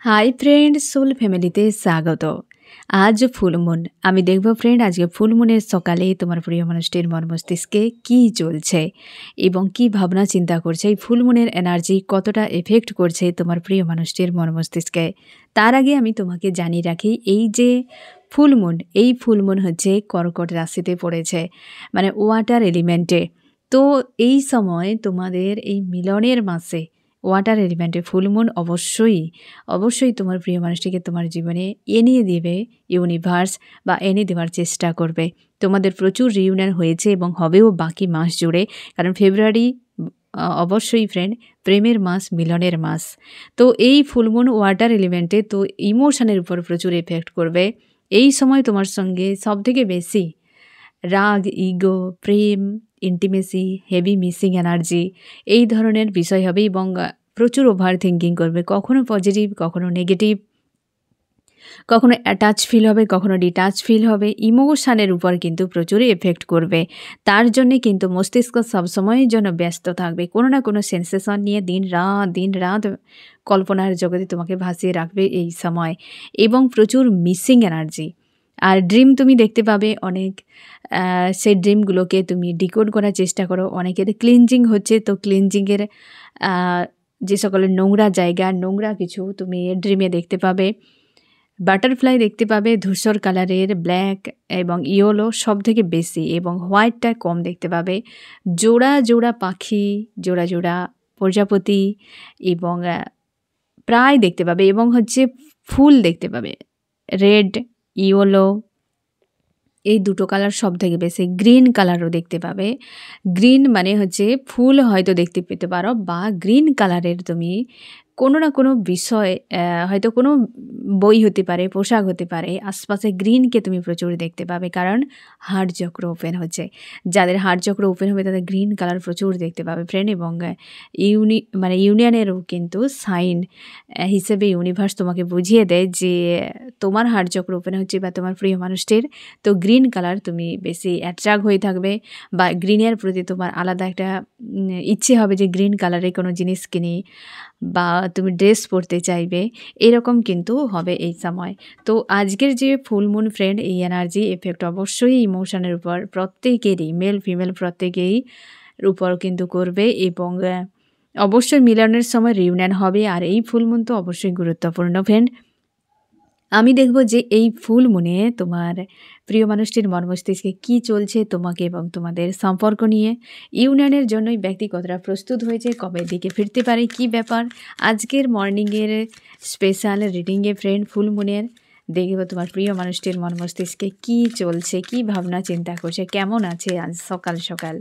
Hi friend, soul ফ্যামিলিতে স্বাগত। আজ ফুলমুন। আমি দেখব ফ্রেন্ড আজকে ফুলমুনের সকালে তোমার প্রিয় মানুষটির মন মস্তিষ্কে কী চলছে এবং কি ভাবনা চিন্তা করছে। এই ফুলমুনের এনার্জি কতটা এফেক্ট করছে তোমার প্রিয় মানুষটির মন মস্তিষ্কে। তার আগে আমি তোমাকে জানিয়ে রাখি, এই যে ফুলমুন, এই ফুলমুন হচ্ছে কর্কট রাশিতে পড়েছে, মানে ওয়াটার এলিমেন্টে। তো এই সময় তোমাদের এই মিলনের মাসে ওয়াটার এলিমেন্টে ফুলমুন অবশ্যই তোমার প্রিয় মানুষটিকে তোমার জীবনে এনে দেবে ইউনিভার্স, বা এনে দেওয়ার চেষ্টা করবে। তোমাদের প্রচুর রিউনিয়ন হয়েছে এবং হবেও বাকি মাস জুড়ে, কারণ ফেব্রুয়ারি অবশ্যই ফ্রেন্ড প্রেমের মাস, মিলনের মাস। তো এই ফুলমুন ওয়াটার এলিমেন্টে তো ইমোশনের উপর প্রচুর এফেক্ট করবে। এই সময় তোমার সঙ্গে সবথেকে বেশি রাগ, ইগো, প্রেম, ইন্টিমেসি, হেভি মিসিং এনার্জি, এই ধরনের বিষয় হবে এবং প্রচুর ওভার থিঙ্কিং করবে। কখনো পজিটিভ, কখনো নেগেটিভ, কখনো অ্যাটাচ ফিল হবে, কখনো ডিটাচ ফিল হবে। ইমোশানের উপর কিন্তু প্রচুর এফেক্ট করবে। তার জন্যে কিন্তু মস্তিষ্ক সবসময়ের জন্য ব্যস্ত থাকবে, কোনো না কোনো সেন্সেশন নিয়ে দিন রাত কল্পনার জগতে তোমাকে ভাসিয়ে রাখবে এই সময়, এবং প্রচুর মিসিং এনার্জি। আর ড্রিম তুমি দেখতে পাবে অনেক, সেই ড্রিমগুলোকে তুমি ডিকোড করার চেষ্টা করো। অনেকের ক্লিনজিং হচ্ছে, তো ক্লিনজিংয়ের যে সকলের নোংরা জায়গা, নোংরা কিছু তুমি ড্রিমে দেখতে পাবে। বাটারফ্লাই দেখতে পাবে ধূসর কালারের, ব্ল্যাক এবং ইয়েলো সব থেকে বেশি, এবং হোয়াইটটা কম দেখতে পাবে। জোড়া পাখি, জোড়া প্রজাপতি এবং প্রায় দেখতে পাবে, এবং হচ্ছে ফুল দেখতে পাবে রেড, ইয়েলো, এই দুটো কালার সব থেকে বেশি। গ্রিন কালারও দেখতে পাবে। গ্রিন মানে হচ্ছে ফুল হয়তো দেখতে পেতে পারো, বা গ্রিন কালারের তুমি কোনো না কোনো বিষয়, হয়তো কোনো বই হতে পারে, পোশাক হতে পারে, আশপাশে গ্রিনকে তুমি প্রচুর দেখতে পাবে, কারণ হার্ট চক্র ওপেন হচ্ছে। যাদের হার্ট চক্র ওপেন হবে তাদের গ্রিন কালার প্রচুর দেখতে পাবে ফ্রেন্ড। এবং ইউনিয়নেরও কিন্তু সাইন হিসেবে ইউনিভার্স তোমাকে বুঝিয়ে দেয় যে তোমার হার্ট চক্র ওপেন হচ্ছে বা তোমার প্রিয় মানুষটির, তো গ্রিন কালার তুমি বেশি অ্যাট্রাক্ট হয়ে থাকবে, বা গ্রিনের প্রতি তোমার আলাদা একটা ইচ্ছে হবে যে গ্রিন কালারে কোনো জিনিস কিনি, বা তুমি ড্রেস পরতে চাইবে, এরকম কিন্তু হবে এই সময়। তো আজকের যে ফুলমুন ফ্রেন্ড, এই এনার্জি এফেক্ট অবশ্যই ইমোশনের উপর প্রত্যেকেরই, মেল ফিমেল প্রত্যেকেই উপর কিন্তু করবে, এবং অবশ্যই মিলনের সময় রিউনিয়ন হবে। আর এই ফুলমুন তো অবশ্যই গুরুত্বপূর্ণ ফ্রেন্ড। আমি দেখব যে এই ফুলমুনে তোমার প্রিয় মানুষটির মন মস্তিষ্কে কী চলছে তোমাকে এবং তোমাদের সম্পর্ক নিয়ে। ইউনিয়নের জন্যই ব্যক্তি কতটা প্রস্তুত হয়েছে, কবে দিকে ফিরতে পারে, কি ব্যাপার। আজকের মর্নিংয়ের স্পেশাল রিডিংয়ে ফ্রেন্ড ফুলমুনের দেখব তোমার প্রিয় মানুষটির মন মস্তিষ্কে কী চলছে, কি ভাবনা চিন্তা করছে, কেমন আছে আজ সকাল সকাল।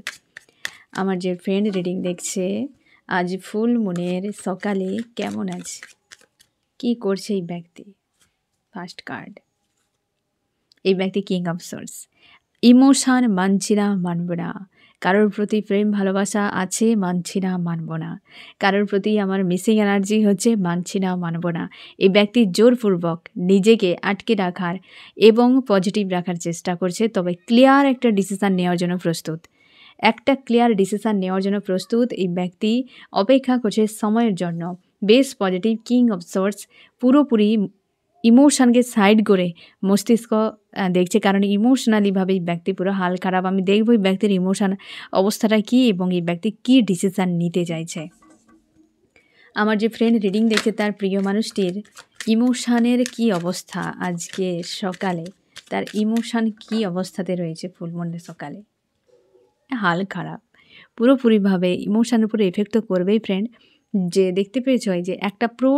আমার যে ফ্রেন্ড রিডিং দেখছে, আজ ফুলমুনের সকালে কেমন আছে, কি করছে এই ব্যক্তি। ফার্স্ট কার্ড, এই ব্যক্তি কিং অফ সোর্স। ইমোশন মানছি না, মানব না। কারোর প্রতি প্রেম ভালোবাসা আছে, মানছি না, মানব না। কারোর প্রতি আমার মিসিং এনার্জি হচ্ছে, মানছি না, মানব না। এই ব্যক্তি জোরপূর্বক নিজেকে আটকে রাখার এবং পজিটিভ রাখার চেষ্টা করছে, তবে ক্লিয়ার একটা ডিসিশান নেওয়ার জন্য প্রস্তুত। একটা ক্লিয়ার ডিসিশান নেওয়ার জন্য প্রস্তুত এই ব্যক্তি অপেক্ষা করছে সময়ের জন্য। বেশ পজিটিভ, কিং অফ সোর্স, পুরোপুরি ইমোশনকে সাইড করে মস্তিষ্ক দেখছে, কারণ ইমোশনালিভাবে এই ব্যক্তি পুরো হাল খারাপ। আমি দেখব এই ব্যক্তির ইমোশন অবস্থাটা কী এবং এই ব্যক্তি কী ডিসিশান নিতে চাইছে। আমার যে ফ্রেন্ড রিডিং দেখছে তার প্রিয় মানুষটির ইমোশনের কি অবস্থা আজকে সকালে, তার ইমোশন কি অবস্থাতে রয়েছে ফুলমুনের সকালে। হাল খারাপ, পুরোপুরিভাবে ইমোশনের উপরে এফেক্ট তো করবেই ফ্রেন্ড। যে দেখতে পেয়েছ যে একটা প্রো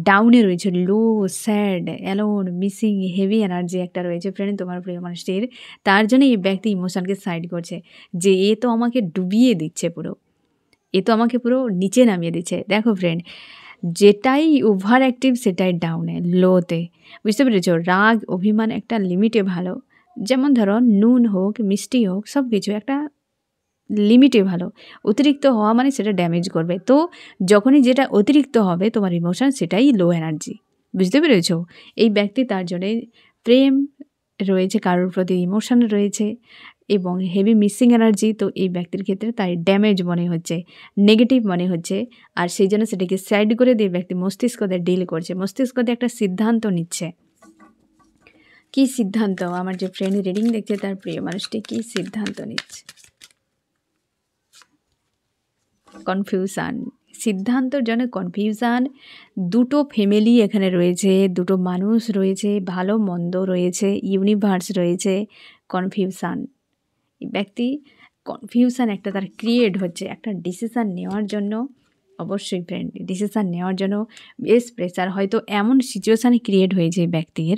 ডাউনে রয়েছে, low, sad, alone, missing, heavy energy একটা রয়েছে ফ্রেন্ড তোমার প্রিয় মানুষটির। তার জন্য এই ব্যক্তি ইমোশনকে সাইড করছে, যে এ তো আমাকে ডুবিয়ে দিচ্ছে, এ তো আমাকে পুরো নিচে নামিয়ে দিচ্ছে। দেখো ফ্রেন্ড, যেটাই ওভার অ্যাক্টিভ সেটাই ডাউনে, লোতে, বুঝতে পেরেছ। রাগ, অভিমান একটা লিমিটে ভালো। যেমন ধরো নুন হোক, মিষ্টি হোক, সব কিছু একটা লিমিটে ভালো। অতিরিক্ত হওয়া মানে সেটা ড্যামেজ করবে। তো যখনই যেটা অতিরিক্ত হবে তোমার ইমোশন, সেটাই লো এনার্জি, বুঝতে পেরেছ। এই ব্যক্তি তার জন্যে প্রেম রয়েছে, কারোর প্রতি ইমোশন রয়েছে, এবং হেভি মিসিং এনার্জি, তো এই ব্যক্তির ক্ষেত্রে তাই ড্যামেজ মনে হচ্ছে, নেগেটিভ মনে হচ্ছে। আর সেই জন্য সেটাকে সাইড করে দিয়ে ব্যক্তি মস্তিষ্ক দিয়ে ডিল করছে, মস্তিষ্ক দিয়ে একটা সিদ্ধান্ত নিচ্ছে। কী সিদ্ধান্ত? আমার যে ফ্রেন্ড রিডিং দেখছে তার প্রিয় মানুষটি কী সিদ্ধান্ত নিচ্ছে? কনফিউশান, সিদ্ধান্তর জন্য কনফিউশান। দুটো ফ্যামিলি এখানে রয়েছে, দুটো মানুষ রয়েছে, ভালো মন্দ রয়েছে, ইউনিভার্স রয়েছে, কনফিউশান। এই ব্যক্তি কনফিউশান একটা তার ক্রিয়েট হচ্ছে একটা ডিসিশান নেওয়ার জন্য। অবশ্যই ফ্রেন্ড, ডিসিশান নেওয়ার জন্য বেশ প্রেসার, হয়তো এমন সিচুয়েশান ক্রিয়েট হয়েছে ব্যক্তির,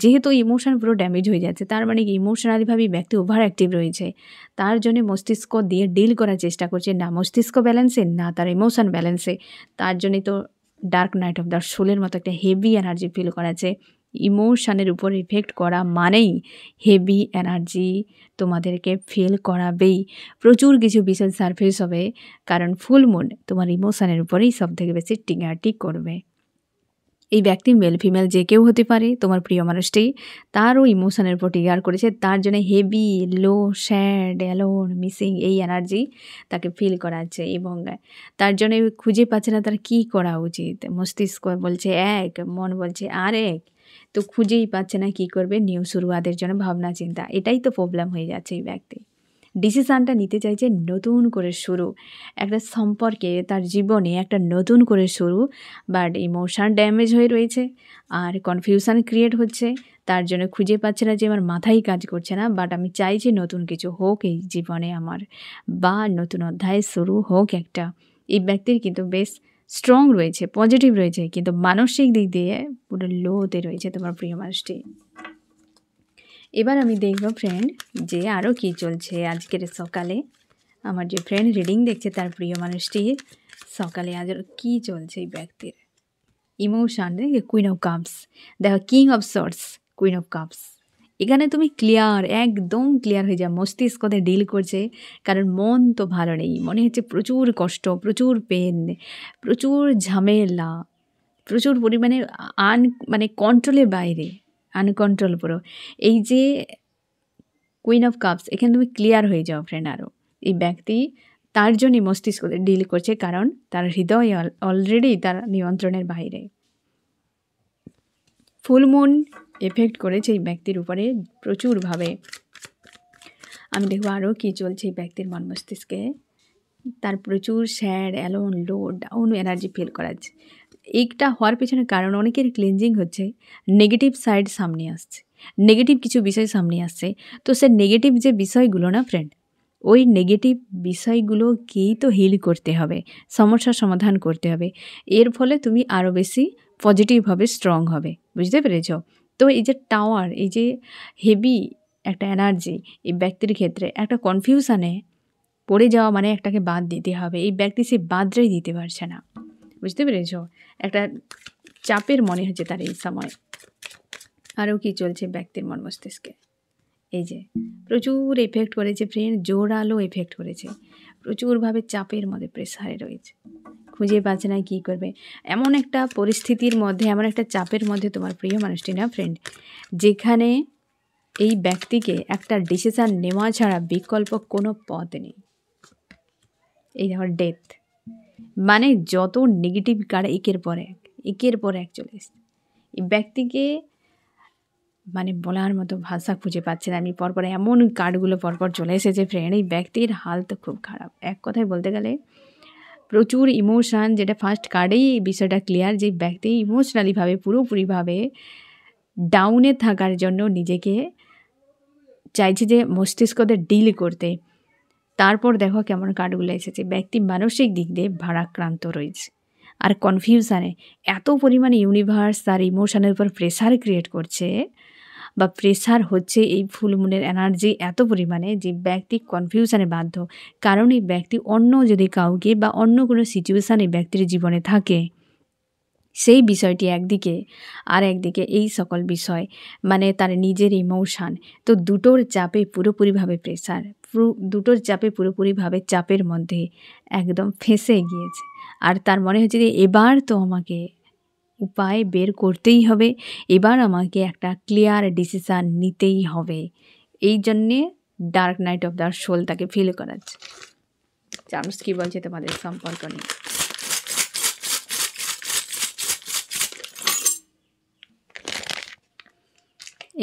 যেহেতু ইমোশন পুরো ড্যামেজ হয়ে যাচ্ছে, তার মানে কি ইমোশনালিভাবেই ব্যক্তি ওভার অ্যাক্টিভ রয়েছে। তার জন্য মস্তিষ্ক দিয়ে ডিল করার চেষ্টা করছে, না মস্তিষ্ক ব্যালেন্সে না তার ইমোশন ব্যালেন্সে। তার জন্যই তো ডার্ক নাইট অফ দ্য সোলের মতো একটা হেভি এনার্জি ফিল করাচ্ছে। ইমোশনের উপর ইফেক্ট করা মানেই হেভি এনার্জি তোমাদেরকে ফিল করাবেই। প্রচুর কিছু বিষয় সারফেস হবে, কারণ ফুল মুন তোমার ইমোশনের উপরেই সবথেকে বেশি টিঙাটি করবে। এই ব্যক্তি মেল ফিমেল যে কেউ হতে পারে, তোমার প্রিয় মানুষটি তারও ইমোশনের উপর ট্রিগার করেছে, তার জন্য হেভি লো স্যাড অ্যালোন মিসিং এই এনার্জি তাকে ফিল করাচ্ছে। এবং তার জন্য খুঁজে পাচ্ছে না তার কী করা উচিত। মস্তিষ্ক বলছে এক, মন বলছে আর এক, তো খুঁজেই পাচ্ছে না কী করবে। নিউ শুরুয়াতের জন্য ভাবনা চিন্তা, এটাই তো প্রবলেম হয়ে যাচ্ছে। এই ব্যক্তি ডিসিশানটা নিতে চাইছে নতুন করে শুরু, একটা সম্পর্কে তার জীবনে একটা নতুন করে শুরু, বাট ইমোশন ড্যামেজ হয়ে রয়েছে আর কনফিউশন ক্রিয়েট হচ্ছে। তার জন্য খুঁজে পাচ্ছে না যে আমার মাথায় কাজ করছে না, বাট আমি চাইছি নতুন কিছু হোক এই জীবনে আমার, বা নতুন অধ্যায় শুরু হোক একটা। এই ব্যক্তির কিন্তু বেশ স্ট্রং রয়েছে, পজিটিভ রয়েছে, কিন্তু মানসিক দিক দিয়ে পুরো লোতে রয়েছে তোমার প্রিয় মানুষটি। এবার আমি দেখব ফ্রেন্ড যে আরও কী চলছে আজকের সকালে। আমার যে ফ্রেন্ড রিডিং দেখছে তার প্রিয় মানুষটির সকালে আজ কী চলছে এই ব্যক্তির ইমোশান। দেখে কুইন অফ কাপস, দেখো king of sorts, queen of cups. এখানে তুমি ক্লিয়ার, একদম ক্লিয়ার হয়ে যাও, মস্তিষ্কতে ডিল করছে, কারণ মন তো ভালো নেই, মনে হচ্ছে প্রচুর কষ্ট, প্রচুর পেন, প্রচুর ঝামেলা, প্রচুর পরিমাণে মানে কন্ট্রোলের বাইরে, আনকন্ট্রোল পুরো। এই যে কুইন অফ কাপস, এখানে তুমি ক্লিয়ার হয়ে যাও ফ্রেন্ড। আরও এই ব্যক্তি তার জন্যই মস্তিষ্ক ডিল করছে, কারণ তার হৃদয় অলরেডি তার নিয়ন্ত্রণের বাইরে। ফুল মুন এফেক্ট করেছে এই ব্যক্তির উপরে প্রচুরভাবে। আমি দেখবো আরও কী চলছে এই ব্যক্তির মন মস্তিষ্কে। তার প্রচুর sad alone low down energy feel করাচ্ছে। এইটা হওয়ার পেছনে কারণ অনেকের ক্লিনজিং হচ্ছে, নেগেটিভ সাইড সামনে আসছে, নেগেটিভ কিছু বিষয় সামনে আসছে। তো সে নেগেটিভ যে বিষয়গুলো না ফ্রেন্ড, ওই নেগেটিভ বিষয়গুলোকেই তো হিল করতে হবে, সমস্যার সমাধান করতে হবে। এর ফলে তুমি আরও বেশি পজিটিভভাবে স্ট্রং হবে, বুঝতে পেরেছ? তো এই যে টাওয়ার, এই যে হেভি একটা এনার্জি এই ব্যক্তির ক্ষেত্রে, একটা কনফিউশনে পড়ে যাওয়া মানে একটাকে বাদ দিতে হবে। এই ব্যক্তি সে বাদটাই দিতে পারছে না, বুঝতে পেরেছ? একটা চাপের মনে হচ্ছে তার এই সময়। আরও কি চলছে ব্যক্তির মন মস্তিষ্কে, এই যে প্রচুর এফেক্ট করেছে ফ্রেন্ড, জোরালো এফেক্ট করেছে, প্রচুরভাবে চাপের মধ্যে প্রেসারে রয়েছে, খুঁজে পাচ্ছে না কী করবে। এমন একটা পরিস্থিতির মধ্যে, এমন একটা চাপের মধ্যে তোমার প্রিয় মানুষটি না ফ্রেন্ড, যেখানে এই ব্যক্তিকে একটা ডিসিশান নেওয়া ছাড়া বিকল্প কোনো পথ নেই। এই আমার ডেথ, মানে যত নেগেটিভ কার্ড একের পর এক চলে এসছে এই ব্যক্তিকে, মানে বলার মতো ভাষা খুঁজে পাচ্ছে না আমি। পরপর এমন কার্ডগুলো পরপর চলে এসেছে ফ্রেন্ড, এই ব্যক্তির হাল তো খুব খারাপ। এক কথায় বলতে গেলে প্রচুর ইমোশান, যেটা ফার্স্ট কার্ডেই বিষয়টা ক্লিয়ার, যে ব্যক্তি ইমোশনালিভাবে পুরোপুরিভাবে ডাউনে থাকার জন্য নিজেকে চাইছে যে মস্তিষ্কতে ডিল করতে। তারপর দেখো কেমন কার্ডগুলো এসেছে, ব্যক্তি মানসিক দিক দিয়ে ভারাক্রান্ত রয়েছে আর কনফিউশানে এত পরিমাণে ইউনিভার্স তার ইমোশনের উপর প্রেসার ক্রিয়েট করছে, বা প্রেসার হচ্ছে এই ফুল মুনের এনার্জি এত পরিমাণে যে ব্যক্তি কনফিউশনে বাধ্য। কারণ এই ব্যক্তি অন্য যদি কাউকে বা অন্য কোনো সিচুয়েশানে ব্যক্তির জীবনে থাকে, সেই বিষয়টি একদিকে, আর একদিকে এই সকল বিষয়, মানে তার নিজের ইমোশান, তো দুটোর চাপে পুরোপুরিভাবে প্রেসার, দুটোর চাপে পুরোপুরিভাবে চাপের মধ্যে একদম ফেঁসে গিয়েছে। আর তার মনে হচ্ছে যে এবার তো আমাকে উপায় বের করতেই হবে, এবার আমাকে একটা ক্লিয়ার ডিসিশান নিতেই হবে। এই জন্যে dark night of the soul তাকে ফিল করাচ্ছে। চার্মস কি বলছে তোমাদের সম্পর্ক নিয়ে?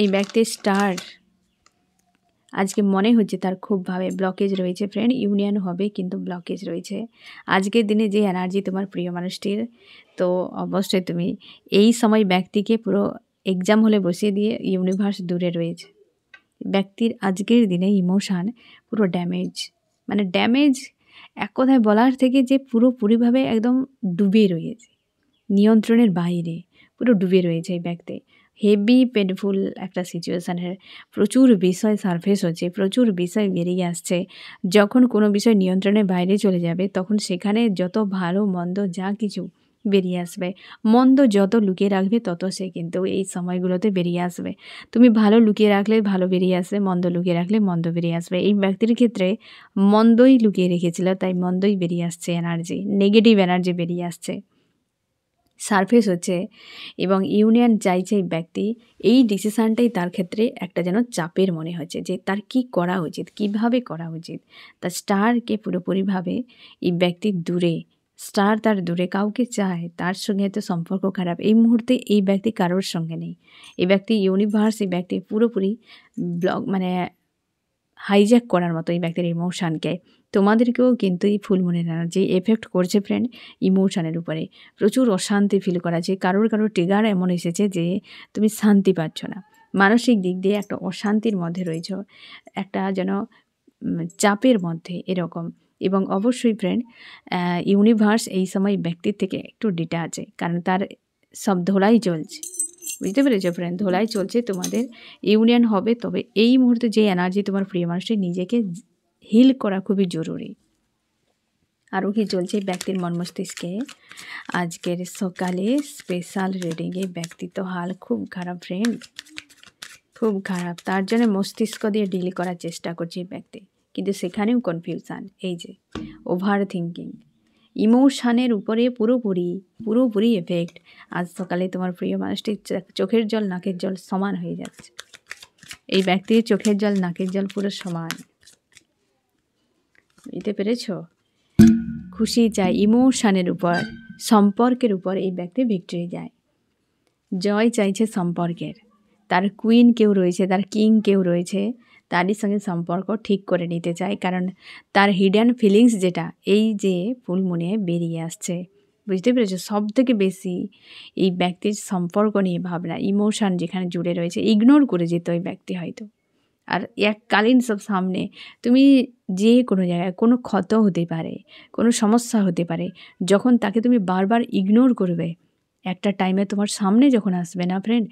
এই ব্যক্তির স্টার আজকে মনে হচ্ছে তার খুবভাবে ব্লকেজ রয়েছে ফ্রেন্ড। ইউনিয়ন হবে কিন্তু ব্লকেজ রয়েছে আজকের দিনে। যে এনার্জি তোমার প্রিয় মানুষটির, তো অবশ্যই তুমি এই সময় ব্যক্তিকে পুরো এক্সাম হলে বসিয়ে দিয়ে ইউনিভার্স দূরে রয়েছে। ব্যক্তির আজকের দিনে ইমোশান পুরো ড্যামেজ, মানে ড্যামেজ এক কথায় বলার থেকে যে পুরোপুরিভাবে একদম ডুবে রয়েছে, নিয়ন্ত্রণের বাইরে পুরো ডুবে রয়েছে এই ব্যক্তি। হেভি পেনফুল একটা সিচুয়েশানের প্রচুর বিষয় সারফেস হচ্ছে, প্রচুর বিষয় বেরিয়ে আসছে। যখন কোনো বিষয় নিয়ন্ত্রণের বাইরে চলে যাবে তখন সেখানে যত ভালো মন্দ যা কিছু বেরিয়ে আসবে। মন্দ যত লুকিয়ে রাখবে তত সে কিন্তু এই সময়গুলোতে বেরিয়ে আসবে। তুমি ভালো লুকিয়ে রাখলে ভালো বেরিয়ে আসবে, মন্দ লুকিয়ে রাখলে মন্দ বেরিয়ে আসবে। এই ব্যক্তির ক্ষেত্রে মন্দই লুকিয়ে রেখেছিল, তাই মন্দই বেরিয়ে আসছে এনার্জি, নেগেটিভ এনার্জি বেরিয়ে আসছে, সারফেস হচ্ছে। এবং ইউনিয়ন চাইছে এই ব্যক্তি, এই ডিসিশানটাই তার ক্ষেত্রে একটা যেন চাপের মনে হচ্ছে যে তার কি করা উচিত, কিভাবে করা উচিত। তার স্টারকে পুরোপুরিভাবে এই ব্যক্তির দূরে, স্টার তার দূরে কাউকে চায়, তার সঙ্গে তো সম্পর্ক খারাপ। এই মুহূর্তে এই ব্যক্তি কারোর সঙ্গে নেই। এই ব্যক্তি ইউনিভার্স এই ব্যক্তি পুরোপুরি ব্লক, মানে হাইজ্যাক করার মতো এই ব্যক্তির ইমোশানকে। তোমাদেরকেও কিন্তু এই ফুল মুনের এনার্জি এফেক্ট করছে ফ্রেন্ড ইমোশানের উপরে। প্রচুর অশান্তি ফিল করা, যে কারোর ট্রিগার এমন এসেছে যে তুমি শান্তি পাচ্ছ না, মানসিক দিক দিয়ে একটা অশান্তির মধ্যে রয়েছ, একটা যেন চাপের মধ্যে এরকম। এবং অবশ্যই ফ্রেন্ড ইউনিভার্স এই সময় ব্যক্তির থেকে একটু ডিটাচে, কারণ তার সব ধোলাই চলছে, বুঝতে পেরেছো ফ্রেন্ড? ধোলাই চলছে, তোমাদের ইউনিয়ন হবে। তবে এই মুহূর্তে যে এনার্জি তোমার প্রিয় মানুষটি, নিজেকে হিল করা খুবই জরুরি। আরও কি চলছে ব্যক্তির মন মস্তিষ্কে আজকের সকালে স্পেশাল রিডিংয়ে? ব্যক্তিত্ব হাল খুব খারাপ ফ্রেন্ড, খুব খারাপ। তার জন্য মস্তিষ্ক দিয়ে ডিল করার চেষ্টা করছে ব্যক্তি, কিন্তু সেখানেও কনফিউশান। এই যে ওভার থিঙ্কিং, ইমোশানের উপরে পুরোপুরি এফেক্ট। আজ সকালে তোমার প্রিয় মানুষটির চোখের জল নাকের জল সমান হয়ে যাচ্ছে। এই ব্যক্তির চোখের জল নাকের জল পুরো সমান, বুঝতে পেরেছ? খুশি চায় ইমোশানের উপর, সম্পর্কের উপর এই ব্যক্তি ভিক্টরি যায়, জয় চাইছে সম্পর্কের। তার কুইন কেউ রয়েছে, তার কিং কেউ রয়েছে, তারই সঙ্গে সম্পর্ক ঠিক করে নিতে চায়, কারণ তার হিডেন ফিলিংস যেটা এই যে ফুল মুনে বেরিয়ে আসছে, বুঝতে পেরেছো? সব থেকে বেশি এই ব্যক্তির সম্পর্ক নিয়ে ভাবনা, ইমোশান যেখানে জুড়ে রয়েছে, ইগনোর করে যেত ওই ব্যক্তি হয়তো। আর এককালীন সব সামনে তুমি যে কোনো জায়গায় কোনো ক্ষত হতে পারে, কোনো সমস্যা হতে পারে, যখন তাকে তুমি বারবার ইগনোর করবে, একটা টাইমে তোমার সামনে যখন আসবে না ফ্রেন্ড,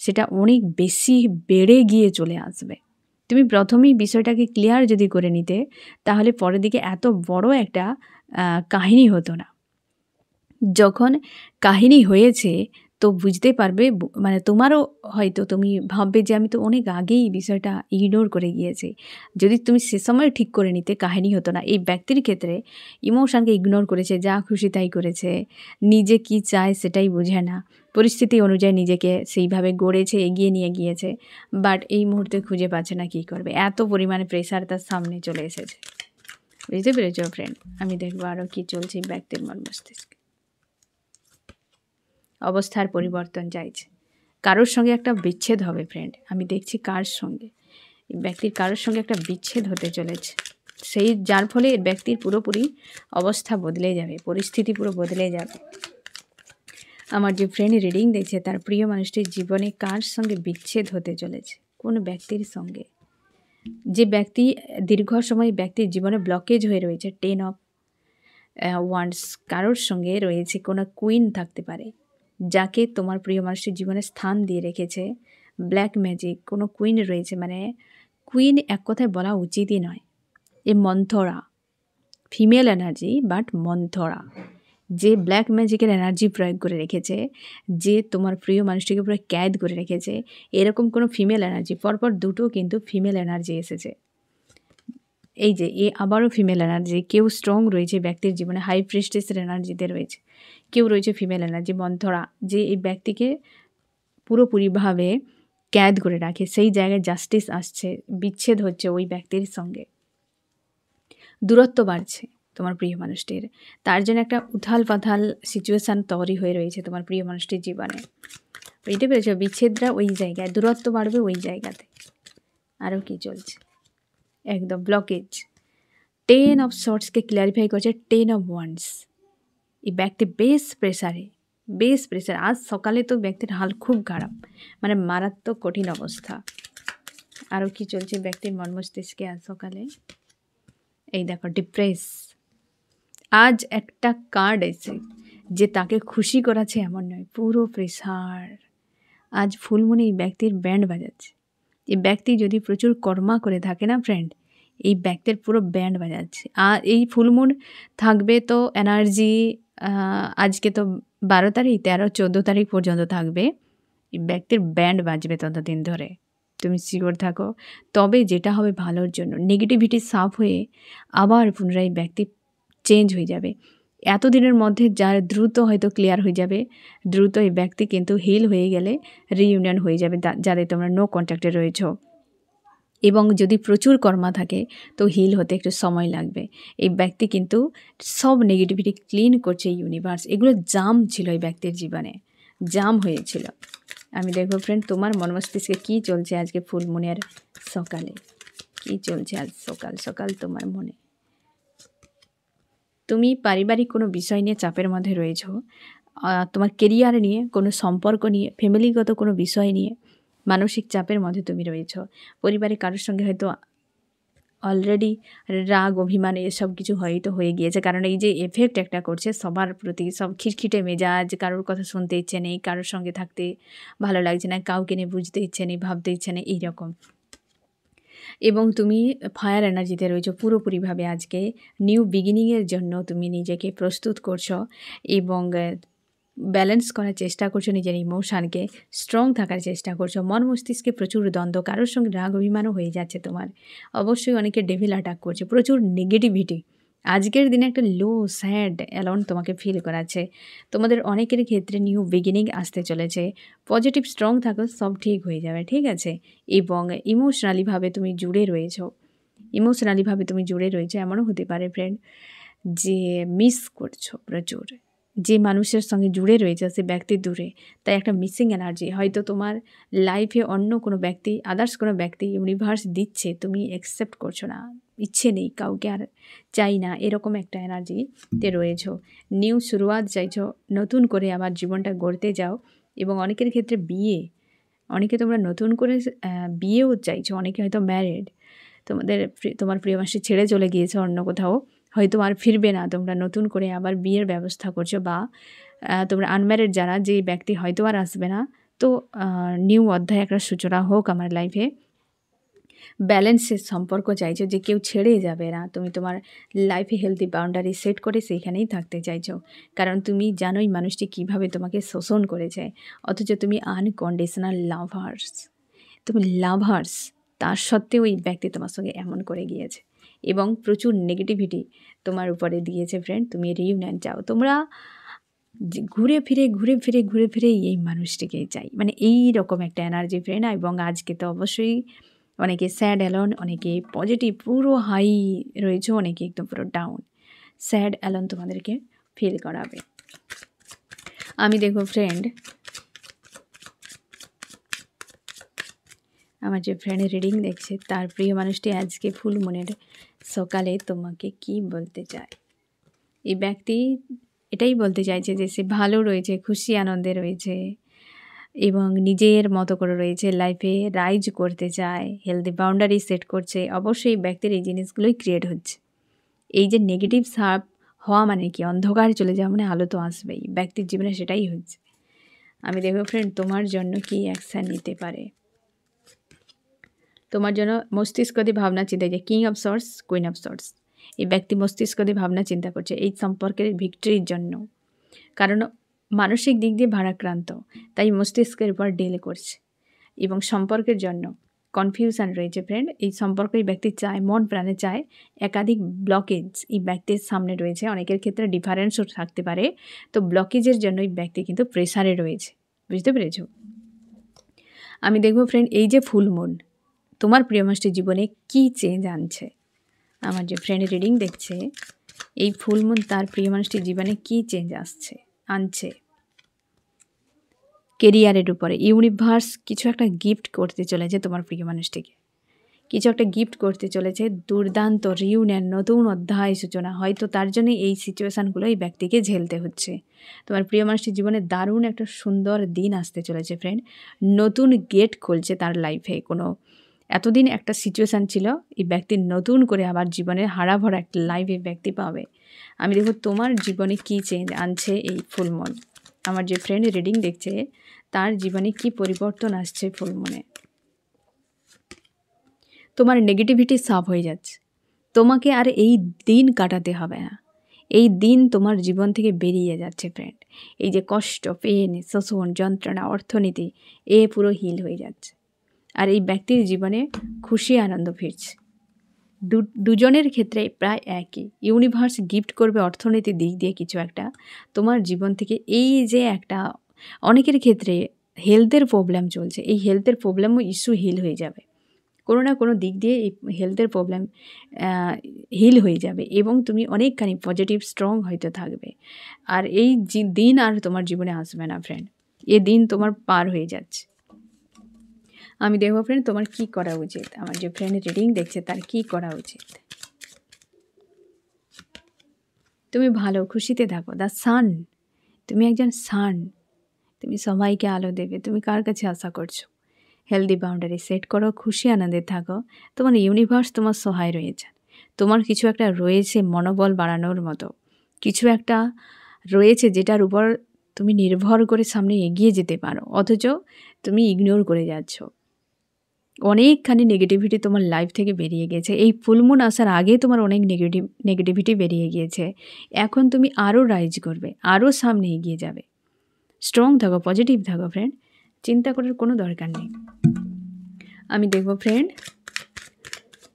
সেটা অনেক বেশি বেড়ে গিয়ে চলে আসবে। তুমি প্রথমেই বিষয়টাকে ক্লিয়ার যদি করে নিতে, তাহলে পরের দিকে এত বড় একটা কাহিনী হতো না। যখন কাহিনী হয়েছে তো বুঝতে পারবে, মানে তোমারও হয়তো তুমি ভাববে যে আমি তো অনেক আগেই বিষয়টা ইগনোর করে গিয়েছি। যদি তুমি সে সময় ঠিক করে নিতে, কাহিনী হতো না। এই ব্যক্তির ক্ষেত্রে ইমোশনকে ইগনোর করেছে, যা খুশি তাই করেছে, নিজে কি চায় সেটাই বোঝে না, পরিস্থিতি অনুযায়ী নিজেকে সেইভাবে গড়েছে, এগিয়ে নিয়ে গিয়েছে, বাট এই মুহূর্তে খুঁজে পাচ্ছে না কী করবে। এত পরিমাণে প্রেশার তার সামনে চলে এসেছে, বুঝতে পেরেছ ফ্রেন্ড? আমি দেখবো আরও কী চলছে ব্যক্তির মন মস্তিষ্কে। অবস্থার পরিবর্তন চাইছে, কারোর সঙ্গে একটা বিচ্ছেদ হবে ফ্রেন্ড। আমি দেখছি কার সঙ্গে, ব্যক্তির কারোর সঙ্গে একটা বিচ্ছেদ হতে চলেছে, সেই যার ফলে ব্যক্তির পুরোপুরি অবস্থা বদলে যাবে, পরিস্থিতি পুরো বদলে যাবে। আমার যে ফ্রেন্ড রিডিং দেখছে, তার প্রিয় মানুষটির জীবনে কার সঙ্গে বিচ্ছেদ হতে চলেছে, কোন ব্যক্তির সঙ্গে, যে ব্যক্তি দীর্ঘ সময় ব্যক্তির জীবনে ব্লকেজ হয়ে রয়েছে। 10 অফ ওয়ান্ডস কারোর সঙ্গে রয়েছে, কোনো কুইন থাকতে পারে যাকে তোমার প্রিয় মানুষটির জীবনে স্থান দিয়ে রেখেছে। ব্ল্যাক ম্যাজিক, কোনো কুইন রয়েছে, মানে কুইন এক কথায় বলা উচিতই নয়। এ Manthara, female energy, but Manthara যে ব্ল্যাক ম্যাজিকের এনার্জি প্রয়োগ করে রেখেছে, যে তোমার প্রিয় মানুষটিকে পুরো ক্যাদ করে রেখেছে, এরকম কোনো ফিমেল এনার্জি, পরপর দুটো কিন্তু ফিমেল এনার্জি এসেছে। এই যে আবারও ফিমেল এনার্জি, কেউ স্ট্রং রয়েছে ব্যক্তির জীবনে, হাই প্রিস্টেসের এনার্জিতে রয়েছে, কেউ রয়েছে ফিমেল এনার্জি মন্থরা, যে এই ব্যক্তিকে পুরোপুরিভাবে ক্যাদ করে রাখে, সেই জায়গায় জাস্টিস আসছে, বিচ্ছেদ হচ্ছে ওই ব্যক্তির সঙ্গে, দূরত্ব বাড়ছে তোমার প্রিয় মানুষটির। তার জন্য একটা উথাল পাথাল সিচুয়েশান তৈরি হয়ে রয়েছে তোমার প্রিয় মানুষটির জীবনে। বুঝতে পেরেছো? বিচ্ছেদটা ওই জায়গায়, দূরত্ব বাড়বে ওই জায়গাতে। আরও কি চলছে? একদম ব্লকেজ। 10 অফ শর্টসকে ক্ল্যারিফাই করছে 10 অফ ওয়ান্ডস। এই ব্যক্তি বেশ প্রেসারে, বেশ প্রেসার। আজ সকালে তো ব্যক্তির হাল খুব খারাপ, মানে মারাত্মক কঠিন অবস্থা। আরও কি চলছে ব্যক্তির মন মস্তিষ্কে আজ সকালে? এই দেখো ডিপ্রেস। আজ একটা কার্ড এসে যে তাকে খুশি করাচ্ছে এমন নয়, পুরো প্রেসার। আজ ফুলমুনি এই ব্যক্তির ব্যান্ড বাজাচ্ছে। এই ব্যক্তি যদি প্রচুর কর্মা করে থাকে না ফ্রেন্ড, এই ব্যক্তির পুরো ব্যান্ড বাজাচ্ছে। আর এই ফুলমুন থাকবে তো এনার্জি, আজকে তো 12 তারিখ, 13, 14 তারিখ পর্যন্ত থাকবে। এই ব্যক্তির ব্যান্ড বাজবে ততদিন ধরে, তুমি সিওর থাকো। তবে যেটা হবে ভালোর জন্য, নেগেটিভিটি সাফ হয়ে আবার পুনরায় ব্যক্তি চেঞ্জ হয়ে যাবে। এতদিনের মধ্যে যার দ্রুত হয়তো ক্লিয়ার হয়ে যাবে, দ্রুত এই ব্যক্তি কিন্তু হিল হয়ে গেলে রিইউনিয়ন হয়ে যাবে যাদের তোমরা নো কন্ট্যাক্টে রয়েছো। এবং যদি প্রচুর কর্মা থাকে তো হিল হতে একটু সময় লাগবে। এই ব্যক্তি কিন্তু সব নেগেটিভিটি ক্লিন করছে ইউনিভার্স। এগুলো জাম ছিল এই ব্যক্তির জীবনে, জাম হয়েছিল। আমি দেখবো ফ্রেন্ড তোমার মন মস্তিষ্কে কী চলছে আজকে ফুলমুনের সকালে, কী চলছে আজ সকাল সকাল তোমার মনে। তুমি পারিবারিক কোনো বিষয় নিয়ে চাপের মধ্যে রয়েছ, তোমার কেরিয়ার নিয়ে, কোনো সম্পর্ক নিয়ে, ফ্যামিলিগত কোনো বিষয় নিয়ে মানসিক চাপের মধ্যে তুমি রয়েছ। পরিবারের কারোর সঙ্গে হয়তো অলরেডি রাগ অভিমান এসব কিছু হয়তো হয়ে গিয়েছে, কারণ এই যে এফেক্ট একটা করছে সবার প্রতি, সব খিটখিটে মেজাজ, কারোর কথা শুনতে ইচ্ছে নেই, কারোর সঙ্গে থাকতে ভালো লাগছে না, কাউকে নিয়ে বুঝতে ইচ্ছে নেই, ভাবতে ইচ্ছে নেই, এইরকম। এবং তুমি ফায়ার এনার্জিতে রয়েছো পুরোপুরিভাবে। আজকে নিউ বিগিনিংয়ের জন্য তুমি নিজেকে প্রস্তুত করছো এবং ব্যালেন্স করার চেষ্টা করছো, নিজের ইমোশানকে স্ট্রং থাকার চেষ্টা করছো। মন মস্তিষ্কে প্রচুর দ্বন্দ্ব, কারোর সঙ্গে রাগ অভিমানও হয়ে যাচ্ছে তোমার। অবশ্যই অনেকে ডেভিল অ্যাটাক করছে, প্রচুর নেগেটিভিটি। আজকের দিনে একটা লো স্যাড অ্যালোন তোমাকে ফিল করাচ্ছে। তোমাদের অনেকের ক্ষেত্রে নিউ বিগিনিং আসতে চলেছে। পজিটিভ স্ট্রং থাকো, সব ঠিক হয়ে যাবে, ঠিক আছে? এবং ইমোশনালিভাবে তুমি জুড়ে রয়েছো, ইমোশনালিভাবে তুমি জুড়ে রয়েছো। এমনও হতে পারে ফ্রেন্ড যে মিস করছো প্রচুর, যে মানুষের সঙ্গে জুড়ে রয়েছে সে ব্যক্তি দূরে, তাই একটা মিসিং এনার্জি হয়তো তোমার লাইফে অন্য কোনো ব্যক্তি, আদার্স কোনো ব্যক্তি ইউনিভার্স দিচ্ছে, তুমি অ্যাকসেপ্ট করছো না, ইচ্ছে নেই, কাউকে আর চাই না, এরকম একটা এনার্জিতে রয়েছো। নিউ শুরুয়াত চাইছো, নতুন করে আবার জীবনটা গড়তে যাও। এবং অনেকের ক্ষেত্রে বিয়ে, অনেকে তোমরা নতুন করে বিয়েও চাইছো, অনেকে হয়তো ম্যারিড, তোমার প্রিয় মানুষটি ছেড়ে চলে গিয়েছে অন্য কোথাও, হয়তো আর ফিরবে না, তোমরা নতুন করে আবার বিয়ের ব্যবস্থা করছো। বা তোমরা আনম্যারিড যারা, যে ব্যক্তি হয়তো আর আসবে না, তো নিউ অধ্যায় একটা সূচনা হোক আমার লাইফে। ব্যালেন্সের সম্পর্ক চাইছো, যে কেউ ছেড়ে যাবে না, তুমি তোমার লাইফে হেলদি বাউন্ডারি সেট করে সেইখানেই থাকতে চাইছো। কারণ তুমি জানোই মানুষটি কিভাবে তোমাকে শোষণ করেছে, অথচ তুমি আনকন্ডিশনাল লাভার্স, তুমি লাভার্স, তার সত্ত্বেও এই ব্যক্তি তোমার সঙ্গে এমন করে গিয়েছে এবং প্রচুর নেগেটিভিটি তোমার উপরে দিয়েছে ফ্রেন্ড। তুমি রিইউনিয়ন চাও, তোমরা ঘুরে ফিরে এই মানুষটিকেই চাই, মানে এই রকম একটা এনার্জি ফ্রেন্ড। এবং আজকে তো অবশ্যই অনেকে স্যাড অ্যালোন, অনেকে পজিটিভ পুরো হাই রয়েছে, অনেকে একদম পুরো ডাউন। স্যাড অ্যালোন তোমাদেরকে ফিল করাবে। আমি দেখো ফ্রেন্ড, আমার যে ফ্রেন্ড রিডিং দেখছে তার প্রিয় মানুষটি আজকে ফুল মনের সকালে তোমাকে কি বলতে চায়। এই ব্যক্তি এটাই বলতে চাইছে যে সে ভালো রয়েছে, খুশি আনন্দে রয়েছে এবং নিজের মতো করে রয়েছে, লাইফে রাইজ করতে চায়, হেলদি বাউন্ডারি সেট করছে। অবশ্যই ব্যক্তির এই জিনিসগুলোই ক্রিয়েট হচ্ছে। এই যে নেগেটিভ সাপ হওয়া মানে কি, অন্ধকার চলে যাওয়া মানে আলো তো আসবেই, ব্যক্তির জীবনে সেটাই হচ্ছে। আমি দেখো ফ্রেন্ড তোমার জন্য কি অ্যাকশান নিতে পারে। তোমার জন্য মস্তিষ্ক দিয়ে ভাবনা চিন্তা, যে king of sorts, queen of sorts, এই ব্যক্তি মস্তিষ্ক দিয়ে ভাবনা চিন্তা করছে এই সম্পর্কের ভিক্টরির জন্য। কারণ মানসিক দিক দিয়ে ভারাক্রান্ত, তাই মস্তিষ্কের উপর ডিল করছে এবং সম্পর্কের জন্য কনফিউশন রয়েছে ফ্রেন্ড। এই সম্পর্ক এই ব্যক্তি চায়, মন প্রাণে চায়। একাধিক ব্লকেজ এই ব্যক্তির সামনে রয়েছে, অনেকের ক্ষেত্রে ডিফারেন্সও থাকতে পারে। তো ব্লকেজের জন্য এই ব্যক্তি কিন্তু প্রেসারে রয়েছে, বুঝতে পেরেছো? আমি দেখব ফ্রেন্ড এই যে ফুল মুন তোমার প্রিয় মানুষটির জীবনে কি চেঞ্জ আনছে। আমার যে ফ্রেন্ড রিডিং দেখছে এই ফুল মুন তার প্রিয় মানুষটির জীবনে কি চেঞ্জ আনছে কেরিয়ারের উপরে। ইউনিভার্স কিছু একটা গিফট করতে চলেছে তোমার প্রিয় মানুষটিকে, কিছু একটা গিফট করতে চলেছে। দুর্দান্ত রিউনিয়ন, নতুন অধ্যায় সূচনা। হয়তো তার জন্য এই সিচুয়েশানগুলো এই ব্যক্তিকে ঝেলতে হচ্ছে। তোমার প্রিয় মানুষটির জীবনে দারুণ একটা সুন্দর দিন আসতে চলেছে ফ্রেন্ড। নতুন গেট খুলছে তার লাইফে। কোনো এতদিন একটা সিচুয়েশান ছিল, এই ব্যক্তির নতুন করে আবার জীবনে হারাভরা একটা লাইফ এই ব্যক্তি পাবে। আমি দেখব তোমার জীবনে কি চেঞ্জ আনছে এই ফুলমন। আমার যে ফ্রেন্ড রিডিং দেখছে তার জীবনে কি পরিবর্তন আসছে ফুলমনে। তোমার নেগেটিভিটি সাফ হয়ে যাচ্ছে, তোমাকে আর এই দিন কাটাতে হবে না। এই দিন তোমার জীবন থেকে বেরিয়ে যাচ্ছে ফ্রেন্ড। এই যে কষ্ট, পেন, শোষণ, যন্ত্রণা, অর্থনীতি পুরো হিল হয়ে যাচ্ছে। আর এই ব্যক্তির জীবনে খুশি আনন্দ ফিরছে। দুজনের ক্ষেত্রে প্রায় একই। ইউনিভার্স গিফট করবে অর্থনীতির দিক দিয়ে কিছু একটা তোমার জীবন থেকে। এই যে একটা অনেকের ক্ষেত্রে হেলথের প্রবলেম চলছে, এই হেলথের প্রবলেমও ইস্যু হিল হয়ে যাবে। কোনো না কোনো দিক দিয়ে এই হেলথের প্রবলেম হিল হয়ে যাবে এবং তুমি অনেকখানি পজিটিভ স্ট্রং হয়তো থাকবে। আর এই দিন আর তোমার জীবনে আসবে না ফ্রেন্ড, এ দিন তোমার পার হয়ে যাচ্ছে। আমি দেখবো ফ্রেন্ড তোমার কি করা উচিত। আমার যে ফ্রেন্ড রিডিং দেখছে তার কি করা উচিত। তুমি ভালো খুশিতে থাকো। দ্য সান, তুমি একজন সান, তুমি সবাইকে আলো দেবে। তুমি কার কাছে আশা করছো? হেলদি বাউন্ডারি সেট করো, খুশি আনন্দে থাকো। তোমার ইউনিভার্স তোমার সহায় রয়েছে। তোমার কিছু একটা রয়েছে মনোবল বাড়ানোর মতো, কিছু একটা রয়েছে যেটার উপর তুমি নির্ভর করে সামনে এগিয়ে যেতে পারো, অথচ তুমি ইগনোর করে যাচ্ছ। অনেকখানি নেগেটিভিটি তোমার লাইফ থেকে বেরিয়ে গেছে। এই ফুলমুন আসার আগে তোমার অনেক নেগেটিভিটি বেরিয়ে গিয়েছে। এখন তুমি আরও রাইজ করবে, আরও সামনে এগিয়ে যাবে। স্ট্রং থাকো, পজিটিভ থাকো ফ্রেন্ড, চিন্তা করার কোনো দরকার নেই। আমি দেখব ফ্রেন্ড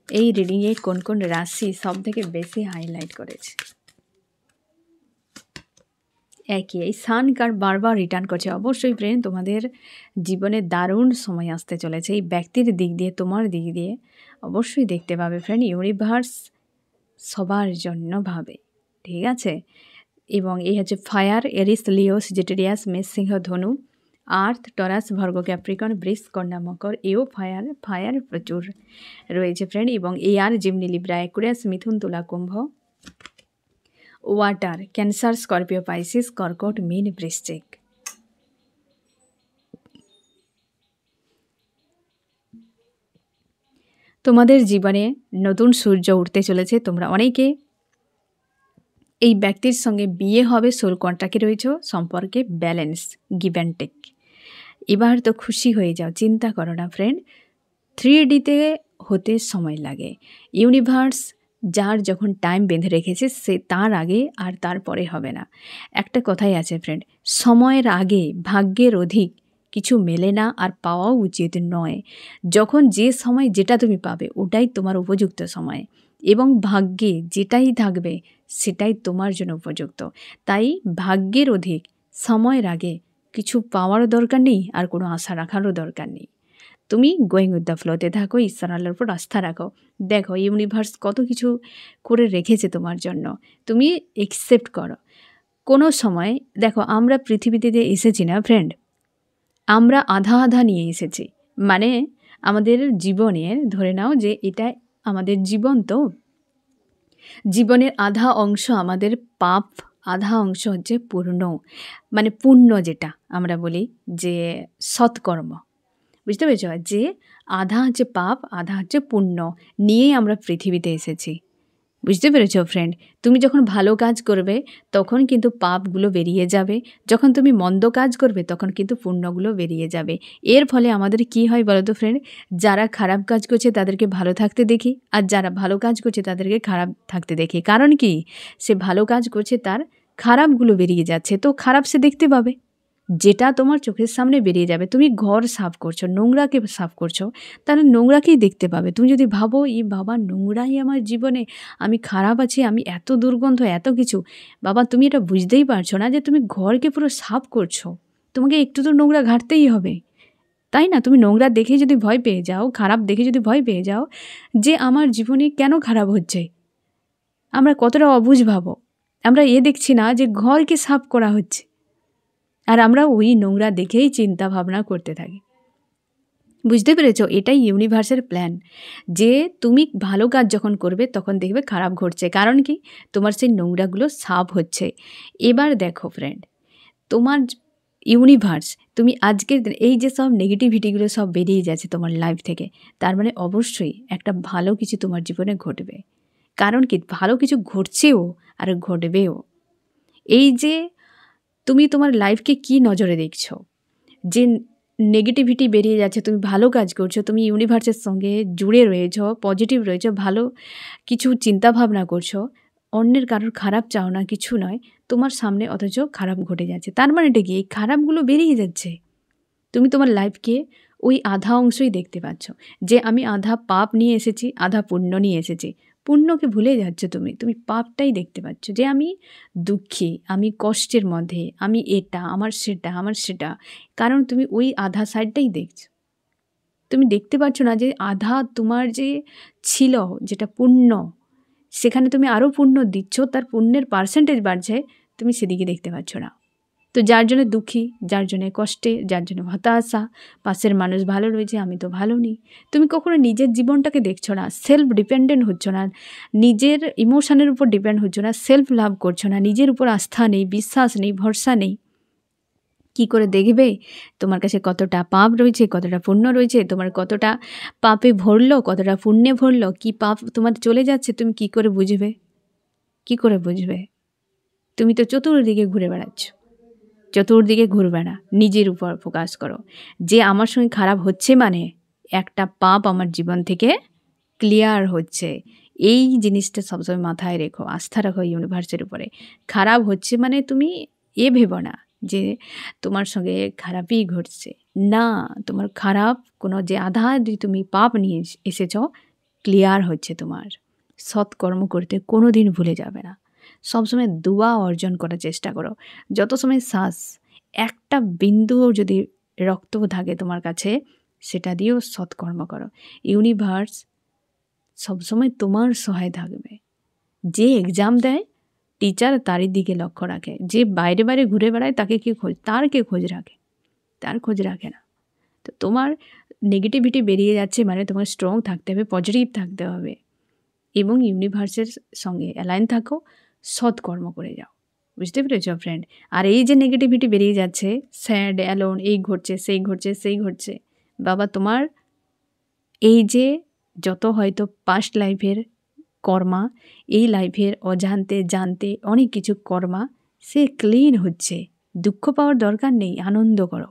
এই রিডিংয়ে কোন কোন রাশি সব থেকে বেশি হাইলাইট করেছে। একই, এই সান কার্ড বারবার রিটার্ন করছে। অবশ্যই ফ্রেন্ড তোমাদের জীবনে দারুণ সময় আসতে চলেছে। এই ব্যক্তির দিক দিয়ে, তোমার দিক দিয়ে অবশ্যই দেখতে পাবে ফ্রেন্ড। ইউনিভার্স সবার জন্য ভাবে, ঠিক আছে। এবং এই হচ্ছে ফায়ার, এরিস, লিও, সেজিটেরিয়াস, মেষ, সিংহ, ধনু, আর্থ, টরাস, ভার্গো, ক্যাপ্রিকন, বৃষ, কন্যা, মকর, এও ফায়ার প্রচুর রয়েছে ফ্রেন্ড। এবং এয়ার, জিমনি, লিব্রা, অ্যাকুয়ারিয়াস, মিথুন, তুলা, কুম্ভ, ওয়াটার, ক্যান্সার, স্করপিও, পাইসিস, কর্কট, মীন, বৃশ্চিক। তোমাদের জীবনে নতুন সূর্য উঠতে চলেছে। তোমরা অনেকে এই ব্যক্তির সঙ্গে বিয়ে হবে, সোল কন্ট্রাক্টে রয়েছে, সম্পর্কে ব্যালেন্স, গিভ অ্যান্ড টেক। এবার তো খুশি হয়ে যাও, চিন্তা করো না ফ্রেন্ড। 3Dতে হতে সময় লাগে। ইউনিভার্স যার যখন টাইম বেঁধে রেখেছে সে তার আগে আর তারপরে হবে না। একটা কথাই আছে ফ্রেন্ড, সময়ের আগে ভাগ্যের অধিক কিছু মেলে না, আর পাওয়াও উচিত নয়। যখন যে সময় যেটা তুমি পাবে ওটাই তোমার উপযুক্ত সময়, এবং ভাগ্যে যেটাই থাকবে সেটাই তোমার জন্য উপযুক্ত। তাই ভাগ্যের অধিক সময়ের আগে কিছু পাওয়ারও দরকার নেই, আর কোনো আশা রাখারও দরকার নেই। তুমি গোয়িং উইথ দ্য ফ্লোতে থাকো, ঈশ্বর আল্লাহর উপর আস্থা রাখো। দেখো ইউনিভার্স কত কিছু করে রেখেছে তোমার জন্য, তুমি একসেপ্ট করো। কোনো সময় দেখো আমরা পৃথিবীতে যে এসেছি না ফ্রেন্ড, আমরা আধা আধা নিয়ে এসেছি। মানে আমাদের জীবনের ধরে নাও যে এটা আমাদের জীবন, তো জীবনের আধা অংশ আমাদের পাপ, আধা অংশ হচ্ছে পূর্ণ, মানে পুণ্য, যেটা আমরা বলি যে সৎকর্ম। বুঝতে পেরেছ? যে আধা হচ্ছে পাপ, আধা হচ্ছে পুণ্য নিয়েই আমরা পৃথিবীতে এসেছি। বুঝতে পেরেছ ফ্রেন্ড? তুমি যখন ভালো কাজ করবে তখন কিন্তু পাপগুলো বেরিয়ে যাবে, যখন তুমি মন্দ কাজ করবে তখন কিন্তু পুণ্যগুলো বেরিয়ে যাবে। এর ফলে আমাদের কি হয় বলো তো ফ্রেন্ড? যারা খারাপ কাজ করছে তাদেরকে ভালো থাকতে দেখি, আর যারা ভালো কাজ করছে তাদেরকে খারাপ থাকতে দেখি। কারণ কি? সে ভালো কাজ করছে, তার খারাপগুলো বেরিয়ে যাচ্ছে, তো খারাপ সে দেখতে পাবে। যেটা তোমার চোখের সামনে বেরিয়ে যাবে, তুমি ঘর সাফ করছো, নোংরাকে সাফ করছো, তাহলে নোংরাকেই দেখতে পাবে। তুমি যদি ভাবো এই বাবা নোংরাই আমার জীবনে, আমি খারাপ আছি, আমি এত দুর্গন্ধ, এত কিছু, বাবা তুমি এটা বুঝতেই পারছো না যে তুমি ঘরকে পুরো সাফ করছো, তোমাকে একটু তো নোংরা ঘাঁটতেই হবে। তাই না? তুমি নোংরা দেখে যদি ভয় পেয়ে যাও, খারাপ দেখে যদি ভয় পেয়ে যাও যে আমার জীবনে কেন খারাপ হচ্ছে, আমরা কতটা অবুঝ ভাবো। আমরা দেখছি না যে ঘরকে সাফ করা হচ্ছে, আর আমরা ওই নোংরা দেখেই চিন্তা ভাবনা করতে থাকি। বুঝতে পেরেছ? এটাই ইউনিভার্সের প্ল্যান, যে তুমি ভালো কাজ যখন করবে তখন দেখবে খারাপ ঘটছে। কারণ কি? তোমার সেই নোংরাগুলো সাফ হচ্ছে। এবার দেখো ফ্রেন্ড, তোমার ইউনিভার্স, তুমি আজকের দিন এই যে সব নেগেটিভিটিগুলো সব বেরিয়ে যাচ্ছে তোমার লাইফ থেকে, তার মানে অবশ্যই একটা ভালো কিছু তোমার জীবনে ঘটবে। কারণ কি? ভালো কিছু ঘটছেও আর ঘটবেও। এই যে তুমি তোমার লাইফকে কি নজরে দেখছো, যে নেগেটিভিটি বেরিয়ে যাচ্ছে, তুমি ভালো কাজ করছো, তুমি ইউনিভার্সের সঙ্গে জুড়ে রয়েছো, পজিটিভ রয়েছো, ভালো কিছু চিন্তাভাবনা করছো, অন্যের কারোর খারাপ চাও না, কিছু নয়, তোমার সামনে অথচ খারাপ ঘটে যাচ্ছে। তার মানেটা কি? এই খারাপগুলো বেরিয়ে যাচ্ছে। তুমি তোমার লাইফকে ওই আধা অংশই দেখতে পাচ্ছ, যে আমি আধা পাপ নিয়ে এসেছি, আধা পুণ্য নিয়ে এসেছি। পুণ্যকে ভুলে যাচ্ছ তুমি, তুমি পাপটাই দেখতে পাচ্ছ, যে আমি দুঃখী, আমি কষ্টের মধ্যে, আমি এটা, আমার সেটা, আমার সেটা। কারণ তুমি ওই আধা সাইডটাই দেখছো, তুমি দেখতে পাচ্ছ না যে আধা তোমার যে ছিল, যেটা পুণ্য, সেখানে তুমি আরও পুণ্য দিচ্ছ, তার পুণ্যের পার্সেন্টেজ বাড়ছে, তুমি সেদিকে দেখতে পাচ্ছ না। তো যার জন্য দুঃখী, যার জন্য কষ্টে, যার জন্য হতাশা, পাশের মানুষ ভালো রয়েছে, আমি তো ভালো নেই। তুমি কখনো নিজের জীবনটাকে দেখছো না, সেলফ ডিপেন্ডেন্ট হচ্ছ না, নিজের ইমোশনের উপর ডিপেন্ড হচ্ছ না, সেলফ লাভ করছো না, নিজের উপর আস্থা নেই, বিশ্বাস নেই, ভরসা নেই। কি করে দেখবে তোমার কাছে কতটা পাপ রয়েছে, কতটা পুণ্য রয়েছে, তোমার কতটা পাপে ভরলো, কতটা পুণ্যে ভরলো, কি পাপ তোমার চলে যাচ্ছে, তুমি কি করে বুঝবে? কি করে বুঝবে? তুমি তো চতুর্দিকে ঘুরে বেড়াচ্ছ। চতুর্দিকে ঘুরবে না, নিজের উপর ফোকাস করো, যে আমার সঙ্গে খারাপ হচ্ছে মানে একটা পাপ আমার জীবন থেকে ক্লিয়ার হচ্ছে। এই জিনিসটা সবসময় মাথায় রেখো, আস্থা রাখো ইউনিভার্সের উপরে। খারাপ হচ্ছে মানে তুমি ভেবো না যে তোমার সঙ্গে খারাপই ঘটছে, না, তোমার খারাপ কোনো যে আধা তুমি পাপ নিয়ে এসেছ, ক্লিয়ার হচ্ছে তোমার। সৎকর্ম করতে কোনো দিন ভুলে যাবে না, সবসময় দুয়া অর্জন করার চেষ্টা করো। যত সময় শ্বাস, একটা বিন্দুও যদি রক্ত থাকে তোমার কাছে, সেটা দিয়েও সৎকর্ম করো। ইউনিভার্স সবসময় তোমার সহায় থাকবে। যে এক্সাম দেয় টিচার তারই দিকে লক্ষ্য রাখে, যে বাইরে বাইরে ঘুরে বেড়ায় তাকে কে খোঁজ, তার কে খোঁজ রাখে? তার খোঁজ রাখে না। তো তোমার নেগেটিভিটি বেরিয়ে যাচ্ছে মানে তোমার স্ট্রং থাকতে হবে, পজিটিভ থাকতে হবে, এবং ইউনিভার্সের সঙ্গে অ্যালাইন থাকো, সৎকর্ম করে যাও। বুঝতে পেরেছ ফ্রেন্ড? আর এই যে নেগেটিভিটি বেরিয়ে যাচ্ছে, স্যাড, অ্যালোন, এই ঘটছে, সেই ঘটছে, সেই ঘটছে, বাবা তোমার এই যে যত হয়তো পাস্ট লাইফের কর্মা, এই লাইফের অজান্তে জানতে অনেক কিছু কর্মা, সে ক্লিন হচ্ছে। দুঃখ পাওয়ার দরকার নেই, আনন্দ করো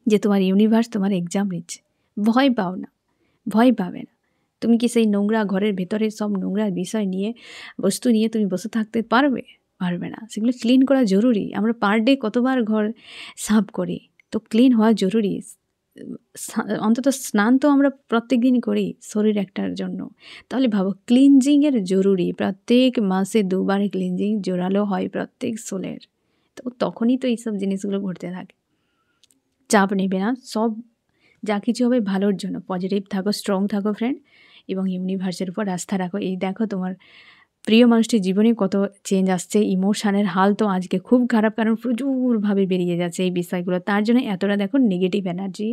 যে তোমার ইউনিভার্স তোমার এক্সাম নিচ্ছে। ভয় পাও না, ভয় পাবে না। তুমি কি সেই নোংরা ঘরের ভেতরে সব নোংরা বিষয় নিয়ে, বস্তু নিয়ে তুমি বসে থাকতে পারবে? পারবে না। সেগুলো ক্লিন করা জরুরি। আমরা পার ডে কতবার ঘর সাফ করি, তো ক্লিন হওয়া জরুরি। অন্তত স্নান তো আমরা প্রত্যেক দিনই করি শরীর একটার জন্য। তাহলে ভাবো, ক্লিনজিংয়ের জরুরি। প্রত্যেক মাসে 2 বার ক্লিনজিং জোরালো হয় প্রত্যেক সোলের। তো তখনই তো এইসব জিনিসগুলো ঘটতে থাকে। চাপ নেবে না, সব যা কিছু হবে ভালোর জন্য। পজিটিভ থাকো, স্ট্রং থাকো ফ্রেন্ড, এবং ইউনিভার্সের উপর আস্থা রাখো। এই দেখো তোমার প্রিয় মানুষটির জীবনে কত চেঞ্জ আসছে। ইমোশনের হাল তো আজকে খুব খারাপ, কারণ প্রচুরভাবে বেরিয়ে যাচ্ছে এই বিষয়গুলো। তার জন্য এতটা দেখো নেগেটিভ এনার্জি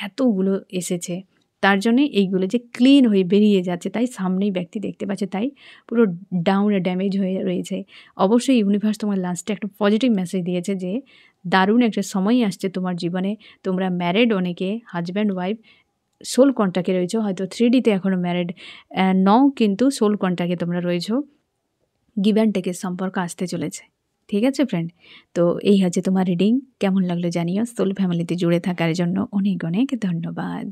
এতগুলো এসেছে, তার জন্যে এইগুলো যে ক্লিন হয়ে বেরিয়ে যাচ্ছে, তাই সামনেই ব্যক্তি দেখতে পাচ্ছে, তাই পুরো ডাউনে ড্যামেজ হয়ে রয়েছে। অবশ্যই ইউনিভার্স তোমার লাস্টে একটা পজিটিভ মেসেজ দিয়েছে যে দারুণ একটা সময় আসছে তোমার জীবনে। তোমরা ম্যারিড, অনেকে হাজব্যান্ড ওয়াইফ সোল কন্ট্যাক্টে রয়েছো, হয়তো 3Dতে এখনও ম্যারিড নও, কিন্তু সোল কন্ট্যাক্টে তোমরা রয়েছো। গিভ অ্যান্ড টেকের সম্পর্ক আসতে চলেছে। ঠিক আছে ফ্রেন্ড? তো এই হচ্ছে তোমার রিডিং। কেমন লাগলো জানিও। সোল ফ্যামিলিতে জুড়ে থাকার জন্য অনেক অনেক ধন্যবাদ।